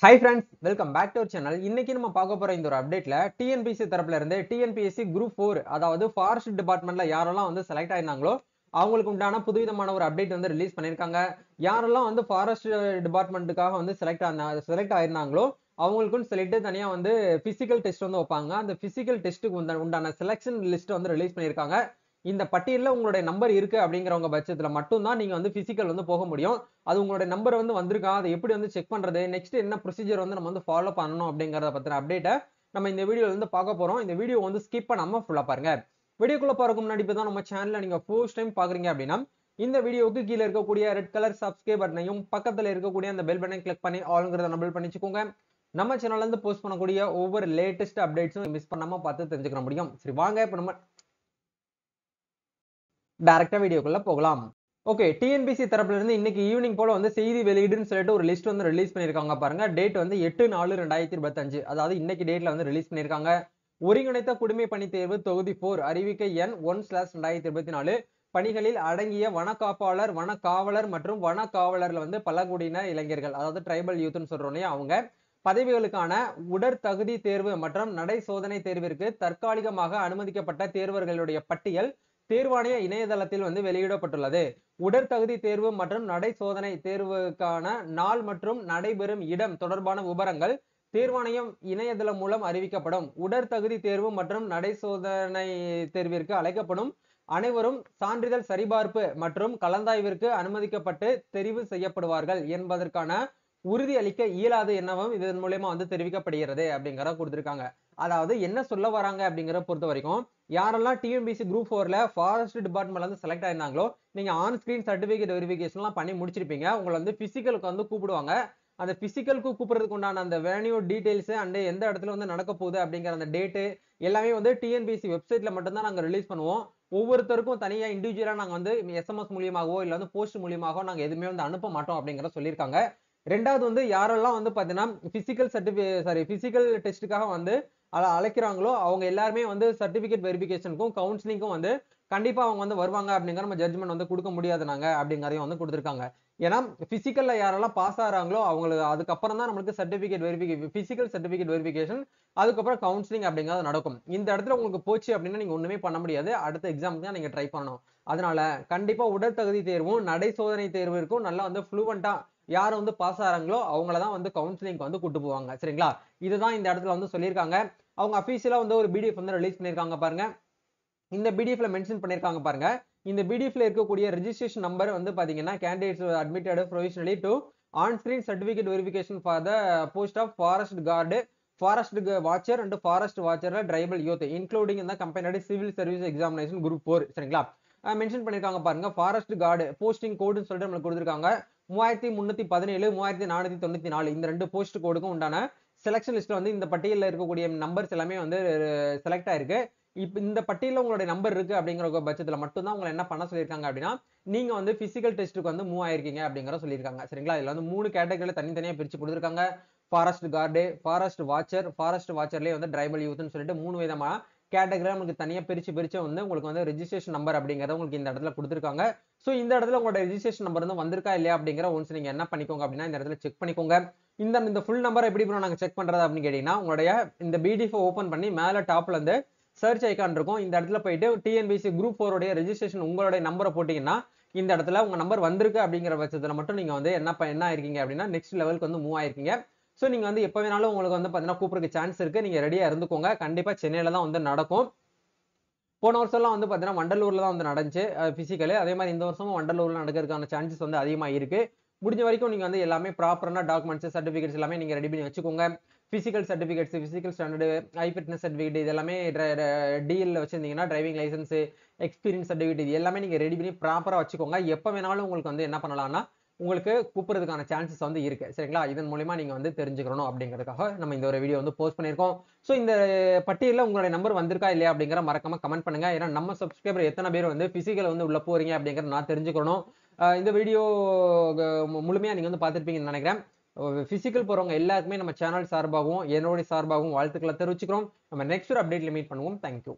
Hi friends, welcome back to our channel. இன்னைக்கு நம்ம பார்க்க போற இந்த ஒரு அப்டேட்ல டிஎன்பிஎஸ்சி தரப்புல இருந்து டிஎன்பிஎஸ்சி குரூப் 4 அதாவது ஃபாரஸ்ட் டிபார்ட்மெண்ட்ல யாரெல்லாம் வந்து செலக்ட் ஆயிருந்தாங்களோ அவங்களுக்கு உண்டான புதுவிதமான ஒரு அப்டேட் வந்து ரிலீஸ் பண்ணிருக்காங்க. யாரெல்லாம் வந்து ஃபாரஸ்ட் டிபார்ட்மெண்ட்டுக்காக வந்து செலக்ட் ஆயிருந்தாங்களோ அவங்களுக்குன்னு சொல்லிட்டு தனியா வந்து பிசிக்கல் டெஸ்ட் வந்து வைப்பாங்க. அந்த பிசிக்கல் டெஸ்ட்டுக்கு உண்டான செலக்ஷன் லிஸ்ட் வந்து ரிலீஸ் பண்ணிருக்காங்க. இந்த பட்டியலில் உங்களுடைய நம்பர் இருக்கு அப்படிங்கிறவங்க பட்சத்துல மட்டும்தான் நீங்க வந்து பிசிக்கல் வந்து போக முடியும். அது உங்களுடைய நம்பர் வந்து வந்திருக்கா, அதை எப்படி வந்து செக் பண்றது, நெக்ஸ்ட் என்ன ப்ரொசீஜர் வந்து நம்ம வந்து ஃபாலோ பண்ணணும் அப்படிங்கறத பத்தின அப்டேட்டை நம்ம இந்த வீடியோல இருந்து பார்க்க போறோம். இந்த வீடியோ வந்து ஸ்கிப் பண்ணாம ஃபுல்லா பாருங்க. வீடியோக்குள்ள போறதுக்கு முன்னாடி இப்பதான் நம்ம சேனல்ல நீங்க ஃபர்ஸ்ட் டைம் பாக்குறீங்க அப்படின்னா இந்த வீடியோவுக்கு கீழே இருக்கக்கூடிய ரெட் கலர் சப்ஸ்கிரைப் பட்டனையும் பக்கத்துல இருக்கக்கூடிய அந்த பெல் பட்டனை கிளிக் பண்ணி ஆளுங்கிறத நம்பர் பண்ணிச்சுக்கோங்க. நம்ம சேனல்ல இருந்து போஸ்ட் பண்ணக்கூடிய ஒவ்வொரு லேட்டஸ்ட் அப்டேட்ஸும் மிஸ் பண்ணாம பார்த்து தெரிஞ்சுக்க முடியும். சரி வாங்க இப்ப நம்ம டைரக்டா வீடியோக்குள்ள போகலாம். ஓகே, டிஎன்பிசி தரப்புல இருந்து இன்னைக்கு ஈவினிங் போல வந்து செய்தி வெளியீடுன்னு சொல்லிட்டு ஒரு லிஸ்ட் வந்து ரிலீஸ் பண்ணிருக்காங்க பாருங்க. டேட் வந்து 8/4/2025, அதாவது இன்னைக்கு டேட்ல வந்து ரிலீஸ் பண்ணிருக்காங்க. ஒருங்கிணைத்த குடிமை பணி தேர்வு தொகுதி 4 அறிவிக்கை எண் 1/2024 பணிகளில் அடங்கிய வனக்காப்பாளர், வனக்காவலர் மற்றும் வனக்காவலர்ல வந்து பழங்குடியின இளைஞர்கள், அதாவது ட்ரைபல் யூத்னு சொல்றோம் அவங்க பதவிகளுக்கான உடற்தகுதி தேர்வு மற்றும் நடை சோதனை தேர்விற்கு தற்காலிகமாக அனுமதிக்கப்பட்ட தேர்வர்களுடைய பட்டியல் தேர்வாணைய இணையதளத்தில் வந்து வெளியிடப்பட்டுள்ளது. உடற்தகுதி தேர்வு மற்றும் நடை சோதனை தேர்வுக்கான நாள் மற்றும் நடைபெறும் இடம் தொடர்பான விவரங்கள் தேர்வாணையம் இணையதளம் மூலம் அறிவிக்கப்படும். உடற்தகுதி தேர்வு மற்றும் நடை சோதனை தேர்விற்கு அழைக்கப்படும் அனைவரும் சான்றிதழ் சரிபார்ப்பு மற்றும் கலந்தாய்விற்கு அனுமதிக்கப்பட்டு தெரிவு செய்யப்படுவார்கள் என்பதற்கான உறுதி அளிக்க இயலாது என்னவும் இதன் மூலமா வந்து தெரிவிக்கப்படுகிறது அப்படிங்கிற கொடுத்திருக்காங்க. அதாவது என்ன சொல்ல வராங்க அப்படிங்கிற பொறுத்த வரைக்கும் யாரெல்லாம் டிஎன்பிசி குரூப் 4ல ஃபாரஸ்ட் டிபார்ட்மெண்ட்ல வந்து செலக்ட் ஆயிருந்தாங்களோ நீங்க ஆன் ஸ்கிரீன் சர்டிபிகேட் வெரிஃபிகேஷன் எல்லாம் பண்ணி முடிச்சிருப்பீங்க. உங்களை வந்து பிசிக்கலுக்கு வந்து கூப்பிடுவாங்க. அந்த பிசிக்கலுக்கு கூப்பிடுறதுக்கு உண்டான அந்த வேன்யூ டீடைல்ஸ் அண்ட் எந்த இடத்துல வந்து நடக்க போகுது அப்படிங்கிற அந்த டேட்டு எல்லாமே வந்து டிஎன்பிசி வெப்சைட்ல மட்டும்தான் நாங்க ரிலீஸ் பண்ணுவோம். ஒவ்வொருத்தருக்கும் தனியா இண்டிவிஜுவலா நாங்க வந்து எஸ்எம்எஸ் மூலியமாகவோ இல்ல வந்து போஸ்ட் மூலியமாகவோ நாங்க எதுவுமே வந்து அனுப்ப மாட்டோம் அப்படிங்கிற சொல்லியிருக்காங்க. ரெண்டாவது வந்து யாரெல்லாம் வந்து பாத்தீங்கன்னா பிசிக்கல் டெஸ்ட்டுக்காக வந்து அழைக்கிறாங்களோ அவங்க எல்லாருமே வந்து சர்டிபிகேட் வெரிஃபிகேஷனுக்கும் கவுன்சிலிங்கும் வந்து கண்டிப்பா அவங்க வந்து வருவாங்க அப்படிங்கிற நம்ம ஜட்ஜ்மெண்ட் வந்து கொடுக்க முடியாது நாங்க அப்படிங்கறதையும் வந்து கொடுத்திருக்காங்க. ஏன்னா பிசிக்கல்ல யாரெல்லாம் பாஸ் ஆறாங்களோ அவங்களுக்கு அதுக்கப்புறம் தான் நம்மளுக்கு பிசிக்கல் சர்டிபிகேட் வெரிஃபிகேஷன் அதுக்கப்புறம் கவுன்சிலிங் அப்படிங்கிறது நடக்கும். இந்த இடத்துல உங்களுக்கு போச்சு அப்படின்னா நீங்க ஒண்ணுமே பண்ண முடியாது. அடுத்த எக்ஸாமுக்கு தான் நீங்க ட்ரை பண்ணணும். அதனால கண்டிப்பா உடற்தகுதி தேர்வும் நடை சோதனை தேர்விற்கும் நல்லா வந்து ஃப்ளூவெண்டா யார் வந்து பாஸ் ஆறாங்களோ அவங்களதான் வந்து கவுன்சிலிங் வந்து கூட்டு போவாங்க. சரிங்களா, இதுதான் இந்த இடத்துல வந்து சொல்லியிருக்காங்க. அவங்க அபிஷியலா வந்து ஒரு பிடிஎஃப் வந்து ரிலீஸ் பண்ணிருக்காங்க பாருங்க. இந்த பிடிஎஃப்ல மென்ஷன் பண்ணிருக்காங்க பாருங்க. இந்த பிடிஎஃப்ல இருக்கக்கூடிய ரெஜிஸ்ட்ரேஷன் நம்பர் வந்து பாத்தீங்கன்னா candidates admitted provisionally to on screen certificate verification for the post of forest guard, forest watcher and forest வாட்சர்ல ட்ரைபல் யூத் இன்க்ளூடிங் இந்த combined civil service examination group 4. சரிங்களா, மென்ஷன் பண்ணிருக்காங்க பாருங்க. ஃபாரஸ்ட் கார்டு போஸ்டிங் கோடுன்னு சொல்லிட்டு நம்மளுக்கு கொடுத்திருக்காங்க. 3317 3494 இந்த ரெண்டு போஸ்ட் கோடுக்கும் உண்டான செலக்ஷன் லிஸ்ட்ல வந்து இந்த பட்டியலில் இருக்கக்கூடிய நம்பர்ஸ் எல்லாமே வந்து செலக்ட் ஆயிருக்கு. இப்ப இந்த பட்டியலில் உங்களுடைய நம்பர் இருக்கு அப்படிங்கிற பட்சத்துல மட்டும்தான் உங்களை என்ன பண்ண சொல்லியிருக்காங்க அப்படின்னா நீங்க வந்து பிசிக்கல் டெஸ்ட்டுக்கு வந்து மூவ் ஆயிருக்கீங்க அப்படிங்கிற சொல்லியிருக்காங்க. சரிங்களா, இதுல வந்து 3 கேட்டகரியில தனித்தனியா பிரிச்சு கொடுத்திருக்காங்க. Forest guard, forest watcher, forest வாட்சர்லயே வந்து ட்ரைபல் யூத்னு சொல்லிட்டு 3 விதமா கேட்டகரி உங்களுக்கு தனியா பிரிச்சு வந்து உங்களுக்கு வந்து ரெஜிஸ்ட்ரேஷன் நம்பர் அப்படிங்கறத உங்களுக்கு இந்த இடத்துல கொடுத்திருக்காங்க. சோ இந்த இடத்துல உங்களோட ரெஜிஸ்ட்ரேஷன் நம்பர் வந்து வந்திருக்கா இல்லையா அப்படிங்கிற ஒன்ஸ் நீங்க என்ன பண்ணிக்கோங்க அப்படின்னா இந்த இடத்துல செக் பண்ணிக்கோங்க. இந்த ஃபுல் நம்பர் எப்படி நாங்க செக் பண்றது அப்படின்னு கேட்டீங்கன்னா உங்களுடைய இந்த பிடிஎஃப் ஓபன் பண்ணி மேல டாப்ல இருந்து சர்ச் ஐக்கான் இருக்கும். இந்த இடத்துல போயிட்டு டிஎன்பிசி குரூப் 4 உடைய ரெஜிஸ்ட்ரேஷன் உங்களுடைய நம்பரை போட்டீங்கன்னா இந்த இடத்துல உங்க நம்பர் வந்திருக்கு அப்படிங்கிற பட்சத்துல மட்டும் நீங்க வந்து என்ன ஆயிருக்கீங்க அப்படின்னா நெக்ஸ்ட் லெவலுக்கு வந்து மூவ் ஆயிருக்கீங்க. சோ நீங்க வந்து எப்ப வேணாலும் உங்களுக்கு வந்து பாத்தீங்கன்னா கூப்பிடுறதுக்கு சான்ஸ் இருக்கு. நீங்க ரெடியா இருந்துக்கோங்க. கண்டிப்பா சென்னையில தான் வந்து நடக்கும். போன வருஷம் எல்லாம் வந்து பாத்தீங்கன்னா வண்டலூர்ல தான் வந்து நடந்துச்சு பிசிக்கல். அதே மாதிரி இந்த வருஷமும் வண்டலூர்ல நடக்கிறதுக்கான சான்சஸ் வந்து அதிகமா இருக்கு. முடிஞ்ச வரைக்கும் நீங்க வந்து எல்லாமே ப்ராப்பரான டாக்குமெண்ட்ஸ் சர்டிபிகேட்ஸ் எல்லாமே நீங்க ரெடி பண்ணி வச்சுக்கோங்க. பிசிக்கல் சர்டிபிகேட்ஸ், பிசிக்கல் ஸ்டாண்டர்டு, ஐ ஃபிட்னஸ் சர்டிபிகேட் இது எல்லாமே டிஎல்ல வச்சிருந்தீங்கன்னா டிரைவிங் லைசன்ஸ், எக்ஸ்பீரியன்ஸ் சர்டிபிகேட் இது எல்லாமே நீங்க ரெடி பண்ணி ப்ராப்பரா வச்சுக்கோங்க. எப்ப வேணாலும் உங்களுக்கு வந்து என்ன பண்ணலாம்னா உங்களுக்கு கூப்பிடுறதுக்கான சான்சஸ் வந்து இருக்கு. சரிங்களா, இதன் மூலமா நீங்க வந்து தெரிஞ்சுக்கணும் அப்படிங்கிறதுக்காக நம்ம இந்த ஒரு வீடியோ வந்து போஸ்ட் பண்ணிருக்கோம். சோ இந்த பட்டியலில் உங்களுடைய நம்பர் வந்திருக்கா இல்லையா அப்படிங்கிற மறக்காம கமெண்ட் பண்ணுங்க. ஏன்னா நம்ம சப்ஸ்கிரைபர் எத்தனை பேர் வந்து பிசிக்கல் வந்து உள்ள போறீங்க அப்படிங்கறத நான் தெரிஞ்சுக்கணும். இந்த வீடியோ முழுமையா நீங்க வந்து பார்த்திருப்பீங்கன்னு நினைக்கிறேன். பிசிக்கல் போறவங்க எல்லாருக்குமே நம்ம சேனல் சார்பாகவும் என்னுடைய சார்பாகவும் வாழ்த்துக்களை தெரிவிச்சுக்கிறோம். நம்ம நெக்ஸ்ட் ஒரு அப்டேட்ல மீட் பண்ணுவோம். தேங்க்யூ.